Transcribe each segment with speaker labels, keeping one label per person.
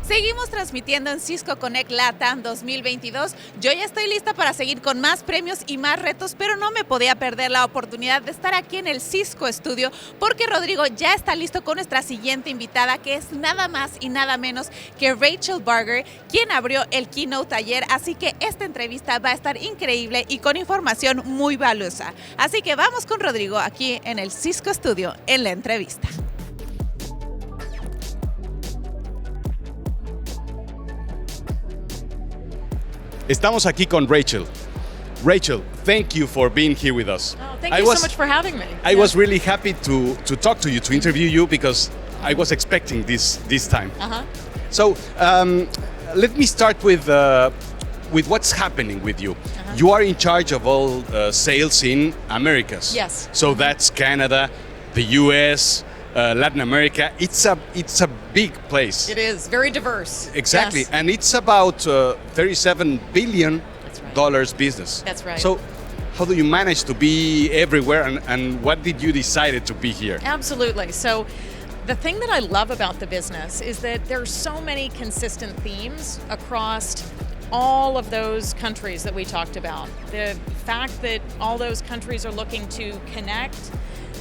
Speaker 1: Seguimos transmitiendo en Cisco Connect LatAm 2022. Yo ya estoy lista para seguir con más premios y más retos, pero no me podía perder la oportunidad de estar aquí en el Cisco Studio porque Rodrigo ya está listo con nuestra siguiente invitada, que es nada más y nada menos que Rachel Barger, quien abrió el keynote ayer. Así que esta entrevista va a estar increíble y con información muy valiosa. Así que vamos con Rodrigo aquí en el Cisco Studio en la entrevista.
Speaker 2: Estamos aquí con Rachel. Rachel, thank you for being here with us.
Speaker 3: Oh, thank you so much for having me.
Speaker 2: I was really happy to talk to you, to interview you, because I was expecting this time. So let me start with what's happening with you. You are in charge of all sales in Americas.
Speaker 3: Yes.
Speaker 2: So that's Canada, the US, Latin America. It's a big place.
Speaker 3: It is very diverse.
Speaker 2: Exactly,
Speaker 3: Yes.
Speaker 2: and it's about $37 billion business.
Speaker 3: That's right.
Speaker 2: So how do you manage to be everywhere, and what did you decide to be here?
Speaker 3: Absolutely. So the thing that I love about the business is that there's so many consistent themes across all of those countries that we talked about. The fact that all those countries are looking to connect,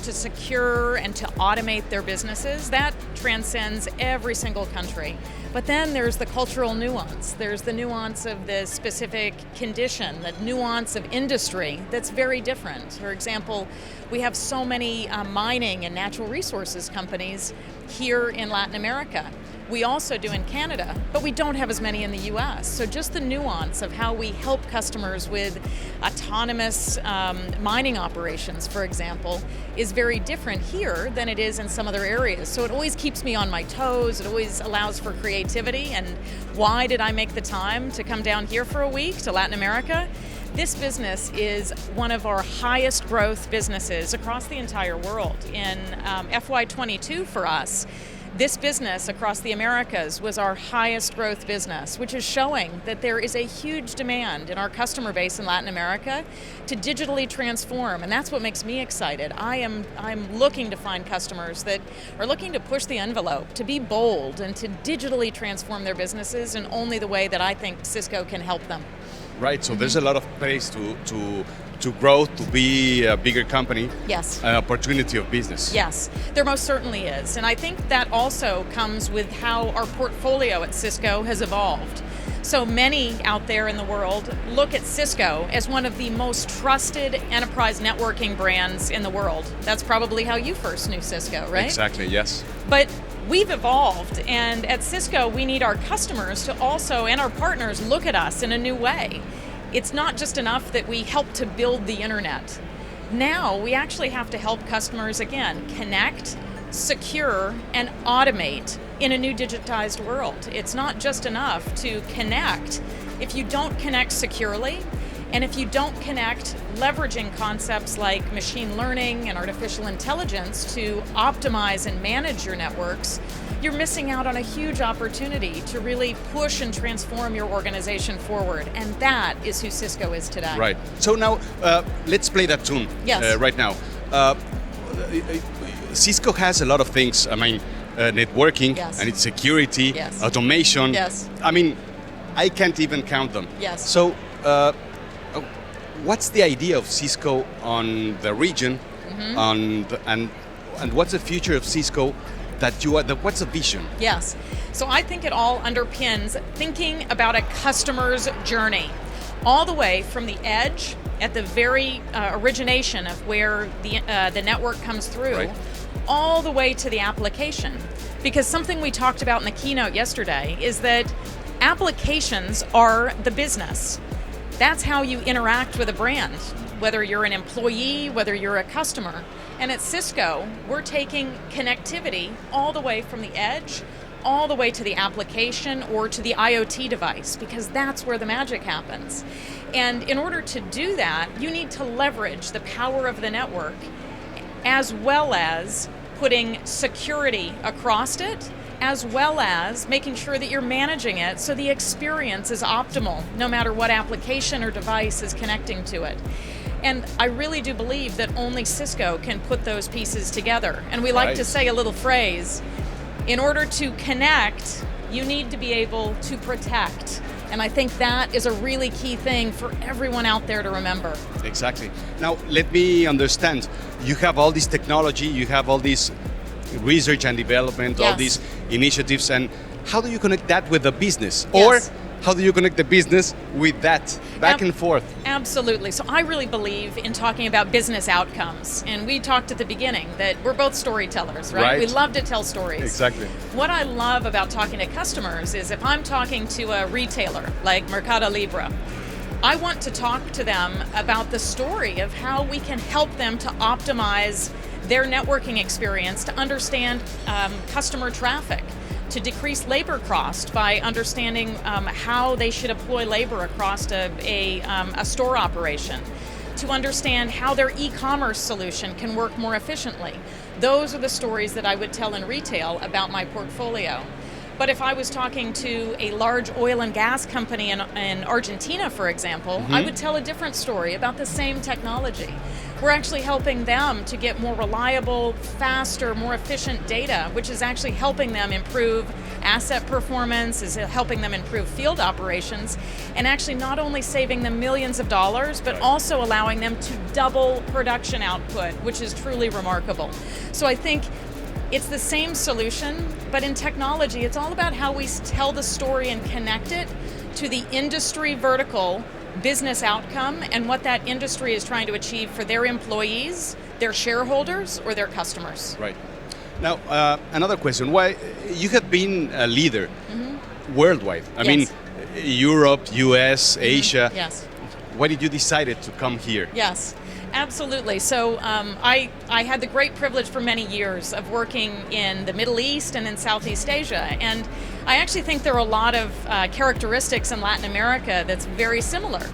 Speaker 3: to secure, and to automate their businesses, that transcends every single country. But then there's the cultural nuance. There's the nuance of the specific condition, the nuance of industry that's very different. For example, we have so many mining and natural resources companies here in Latin America. We also do in Canada, but we don't have as many in the US. So just the nuance of how we help customers with autonomous mining operations, for example, is very different here than it is in some other areas. So it always keeps me on my toes. It always allows for creativity. And why did I make the time to come down here for a week to Latin America? This business is one of our highest growth businesses across the entire world. In FY22 for us, this business across the Americas was our highest growth business, which is showing that there is a huge demand in our customer base in Latin America to digitally transform, and that's what makes me excited. I'm looking to find customers that are looking to push the envelope, to be bold, and to digitally transform their businesses in only the way that I think Cisco can help them.
Speaker 2: Right, so there's a lot of place to grow, to be a bigger company.
Speaker 3: Yes.
Speaker 2: An opportunity of business.
Speaker 3: Yes, there most certainly is. And I think that also comes with how our portfolio at Cisco has evolved. So many out there in the world look at Cisco as one of the most trusted enterprise networking brands in the world. That's probably how you first knew Cisco, right?
Speaker 2: Exactly, yes.
Speaker 3: But we've evolved, and at Cisco we need our customers to also, and our partners, look at us in a new way. It's not just enough that we help to build the internet. Now we actually have to help customers, again, connect, secure, and automate in a new digitized world. It's not just enough to connect. If you don't connect securely, and if you don't connect leveraging concepts like machine learning and artificial intelligence to optimize and manage your networks, you're missing out on a huge opportunity to really push and transform your organization forward. And that is who Cisco is today.
Speaker 2: Right. So now, let's play that tune.
Speaker 3: Yes.
Speaker 2: Right now. Cisco has a lot of things. I mean, networking,
Speaker 3: Yes.
Speaker 2: and its security,
Speaker 3: Yes.
Speaker 2: automation.
Speaker 3: Yes.
Speaker 2: I mean, I can't even count them.
Speaker 3: Yes.
Speaker 2: So, what's the idea of Cisco on the region, and what's the future of Cisco that you are? What's the vision?
Speaker 3: Yes. So I think it all underpins thinking about a customer's journey, all the way from the edge at the very origination of where the network comes through,
Speaker 2: Right.
Speaker 3: all the way to the application. Because something we talked about in the keynote yesterday is that applications are the business. That's how you interact with a brand, whether you're an employee, whether you're a customer. And at Cisco, we're taking connectivity all the way from the edge, all the way to the application or to the IoT device, because that's where the magic happens. And in order to do that, you need to leverage the power of the network, as well as putting security across it, as well as making sure that you're managing it so the experience is optimal, no matter what application or device is connecting to it. And I really do believe that only Cisco can put those pieces together. And we like to say a little phrase, in order to connect, you need to be able to protect. And I think that is a really key thing for everyone out there to remember.
Speaker 2: Exactly. Now, let me understand. You have all this technology, you have all this research and development, all these initiatives, and how do you connect that with the business? Or how do you connect the business with that back and forth?
Speaker 3: Absolutely. So I really believe in talking about business outcomes. And we talked at the beginning that we're both storytellers, right? We love to tell stories.
Speaker 2: Exactly.
Speaker 3: What I love about talking to customers is if I'm talking to a retailer like Mercado Libre, I want to talk to them about the story of how we can help them to optimize their networking experience, to understand customer traffic, to decrease labor cost by understanding how they should employ labor across a store operation, to understand how their e-commerce solution can work more efficiently. Those are the stories that I would tell in retail about my portfolio. But if I was talking to a large oil and gas company in Argentina, for example, I would tell a different story about the same technology. We're actually helping them to get more reliable, faster, more efficient data, which is actually helping them improve asset performance, is helping them improve field operations, and actually not only saving them millions of dollars, but also allowing them to double production output, which is truly remarkable. So I think it's the same solution, but in technology, it's all about how we tell the story and connect it to the industry vertical business outcome and what that industry is trying to achieve for their employees, their shareholders, or their customers.
Speaker 2: Right. Now, another question. Why you have been a leader worldwide? I mean, Europe, US, Asia.
Speaker 3: Yes.
Speaker 2: Why did you decide to come here?
Speaker 3: Yes. Absolutely. So I had the great privilege for many years of working in the Middle East and in Southeast Asia. And I actually think there are a lot of characteristics in Latin America that's very similar.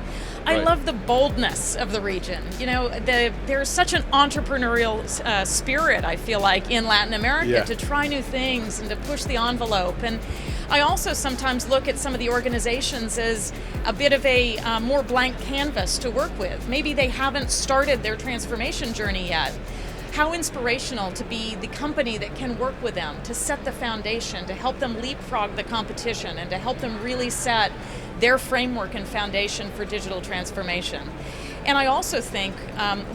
Speaker 3: I love the boldness of the region. You know, there's such an entrepreneurial spirit, I feel like, in Latin America to try new things and to push the envelope. And I also sometimes look at some of the organizations as a bit of a more blank canvas to work with. Maybe they haven't started their transformation journey yet. How inspirational to be the company that can work with them, to set the foundation, to help them leapfrog the competition, and to help them really set their framework and foundation for digital transformation. And I also think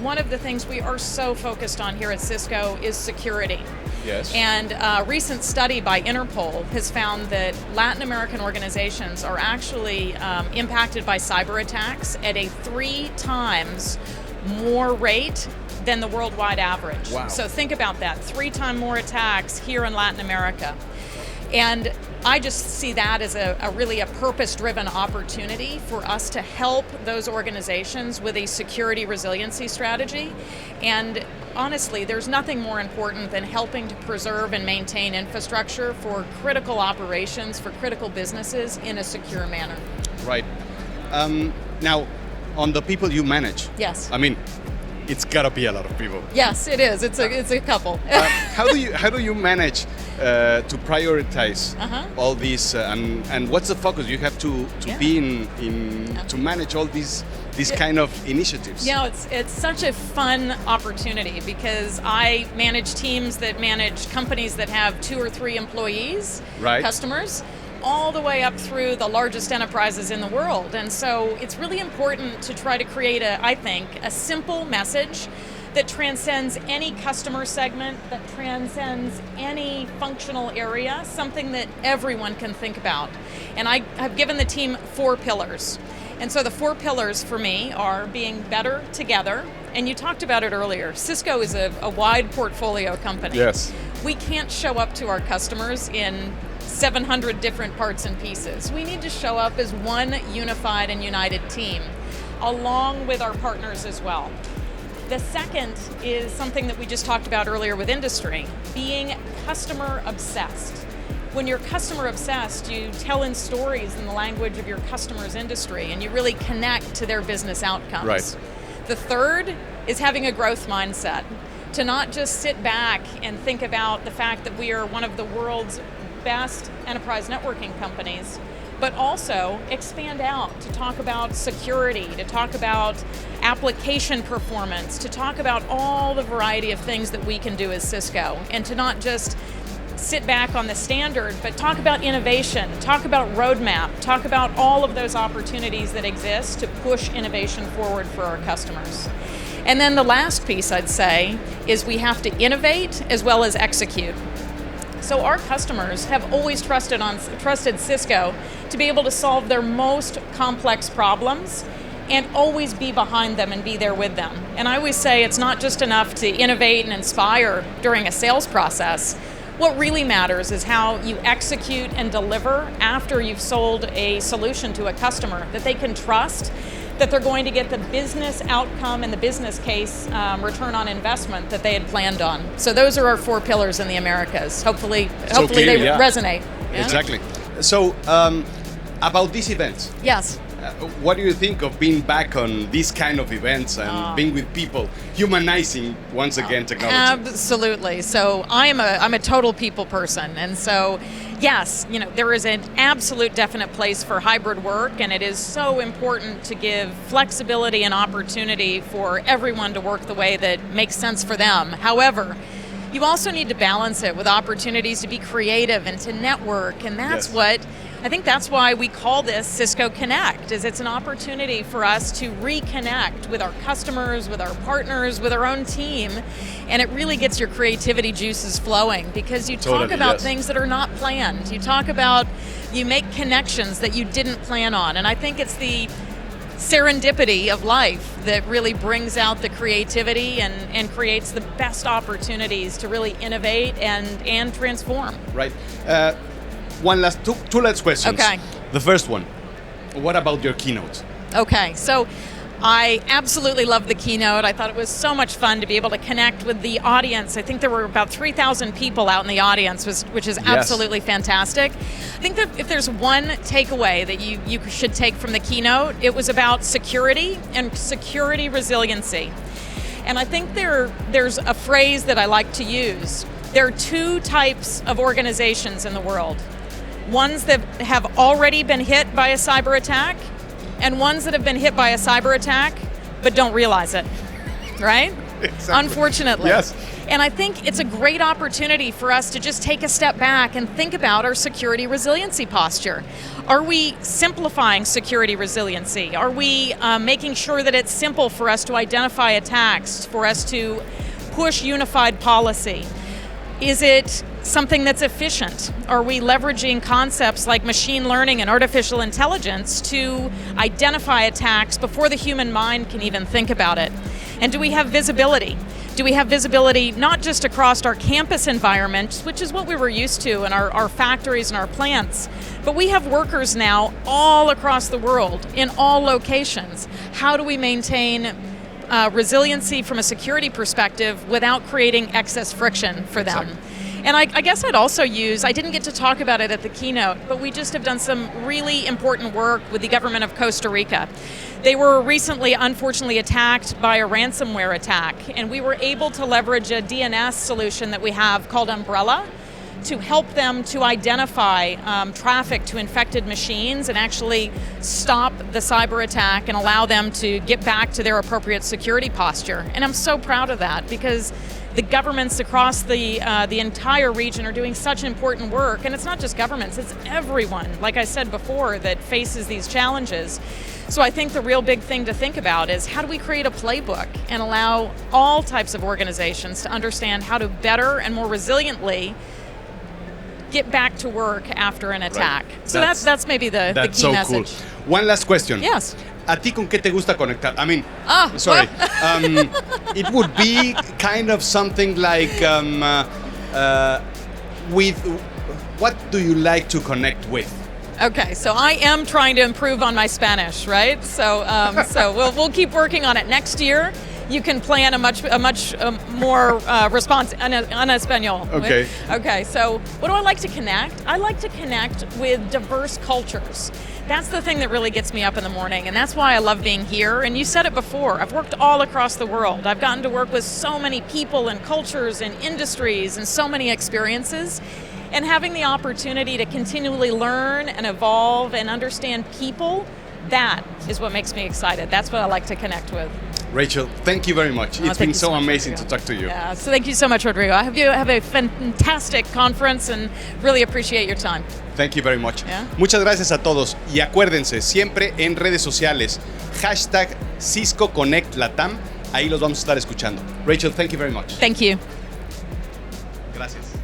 Speaker 3: one of the things we are so focused on here at Cisco is security.
Speaker 2: Yes.
Speaker 3: And a recent study by Interpol has found that Latin American organizations are actually impacted by cyber attacks at a 3 times more rate than the worldwide average.
Speaker 2: Wow.
Speaker 3: So think about that, 3 times more attacks here in Latin America. And I just see that as a really a purpose-driven opportunity for us to help those organizations with a security resiliency strategy. And honestly, there's nothing more important than helping to preserve and maintain infrastructure for critical operations, for critical businesses in a secure manner.
Speaker 2: Right. Now, on the people you manage.
Speaker 3: Yes.
Speaker 2: I mean, it's gotta be a lot of people.
Speaker 3: Yes, it is. It's a couple.
Speaker 2: How do you manage to prioritize all these and what's the focus you have to be in to manage all these kind of initiatives?
Speaker 3: You know, it's such a fun opportunity because I manage teams that manage companies that have 2 or 3 employees, customers, all the way up through the largest enterprises in the world. And so it's really important to try to create I think, a simple message that transcends any customer segment, that transcends any functional area, something that everyone can think about. And I've given the team 4 pillars. And so the 4 pillars for me are being better together. And you talked about it earlier. Cisco is a wide portfolio company.
Speaker 2: Yes.
Speaker 3: We can't show up to our customers in 700 different parts and pieces. We need to show up as one unified and united team, along with our partners as well. The second is something that we just talked about earlier with industry, being customer obsessed. When you're customer obsessed, you tell in stories in the language of your customer's industry, and you really connect to their business outcomes.
Speaker 2: Right.
Speaker 3: The third is having a growth mindset, to not just sit back and think about the fact that we are one of the world's best enterprise networking companies, but also expand out to talk about security, to talk about application performance, to talk about all the variety of things that we can do as Cisco, and to not just sit back on the standard, but talk about innovation, talk about roadmap, talk about all of those opportunities that exist to push innovation forward for our customers. And then the last piece I'd say is we have to innovate as well as execute. So our customers have always trusted Cisco to be able to solve their most complex problems and always be behind them and be there with them. And I always say it's not just enough to innovate and inspire during a sales process. What really matters is how you execute and deliver after you've sold a solution to a customer that they can trust, that they're going to get the business outcome and the business case return on investment that they had planned on. So those are our 4 pillars in the Americas. Hopefully they resonate. Yeah?
Speaker 2: Exactly. So about these events.
Speaker 3: Yes.
Speaker 2: What do you think of being back on these kind of events and being with people, humanizing once again technology?
Speaker 3: Absolutely. So I'm a total people person, and so yes, there is an absolute definite place for hybrid work, and it is so important to give flexibility and opportunity for everyone to work the way that makes sense for them. However, you also need to balance it with opportunities to be creative and to network, and that's I think that's why we call this Cisco Connect, is it's an opportunity for us to reconnect with our customers, with our partners, with our own team, and it really gets your creativity juices flowing because you talk about things that are not planned. You make connections that you didn't plan on, and I think it's the serendipity of life that really brings out the creativity and creates the best opportunities to really innovate and transform.
Speaker 2: Right. Two last questions.
Speaker 3: Okay.
Speaker 2: The first one, what about your keynote?
Speaker 3: Okay, so I absolutely loved the keynote. I thought it was so much fun to be able to connect with the audience. I think there were about 3,000 people out in the audience, which is absolutely fantastic. I think that if there's one takeaway that you should take from the keynote, it was about security and security resiliency. And I think there's a phrase that I like to use. There are 2 types of organizations in the world. Ones that have already been hit by a cyber attack, and ones that have been hit by a cyber attack but don't realize it, right?
Speaker 2: Exactly.
Speaker 3: Unfortunately.
Speaker 2: Yes.
Speaker 3: And I think it's a great opportunity for us to just take a step back and think about our security resiliency posture. Are we simplifying security resiliency? Are we making sure that it's simple for us to identify attacks, for us to push unified policy? Is it something that's efficient? Are we leveraging concepts like machine learning and artificial intelligence to identify attacks before the human mind can even think about it? And do we have visibility? Do we have visibility not just across our campus environment, which is what we were used to in our factories and our plants, but we have workers now all across the world in all locations. How do we maintain resiliency from a security perspective without creating excess friction for them?
Speaker 2: Exactly.
Speaker 3: And I guess I'd also use, I didn't get to talk about it at the keynote, but we just have done some really important work with the government of Costa Rica. They were recently, unfortunately, attacked by a ransomware attack, and we were able to leverage a DNS solution that we have called Umbrella to help them to identify traffic to infected machines and actually stop the cyber attack and allow them to get back to their appropriate security posture. And I'm so proud of that because the governments across the entire region are doing such important work, and it's not just governments, it's everyone, like I said before, that faces these challenges. So I think the real big thing to think about is how do we create a playbook and allow all types of organizations to understand how to better and more resiliently get back to work after an attack. Right. So that's maybe the key
Speaker 2: so
Speaker 3: message.
Speaker 2: Cool. One last question.
Speaker 3: Yes.
Speaker 2: ¿A ti con qué te gusta conectar? I mean, sorry. It would be kind of something like with what do you like to connect with?
Speaker 3: Okay, so I am trying to improve on my Spanish, right? So we'll keep working on it. Next year, you can plan a much more response en español.
Speaker 2: Okay.
Speaker 3: Okay, so what do I like to connect? I like to connect with diverse cultures. That's the thing that really gets me up in the morning, and that's why I love being here. And you said it before, I've worked all across the world. I've gotten to work with so many people and cultures and industries and so many experiences. And having the opportunity to continually learn and evolve and understand people, that is what makes me excited. That's what I like to connect with.
Speaker 2: Rachel, thank you very much. It's been so amazing to talk to you.
Speaker 3: Yeah, so thank you so much, Rodrigo. I hope you have a fantastic conference and really appreciate your time.
Speaker 2: Thank you very much.
Speaker 3: Yeah.
Speaker 2: Muchas gracias a todos. Y acuérdense, siempre en redes sociales, hashtag Cisco Connect LatAm. Ahí los vamos a estar escuchando. Rachel, thank you very much.
Speaker 3: Thank you.
Speaker 2: Gracias.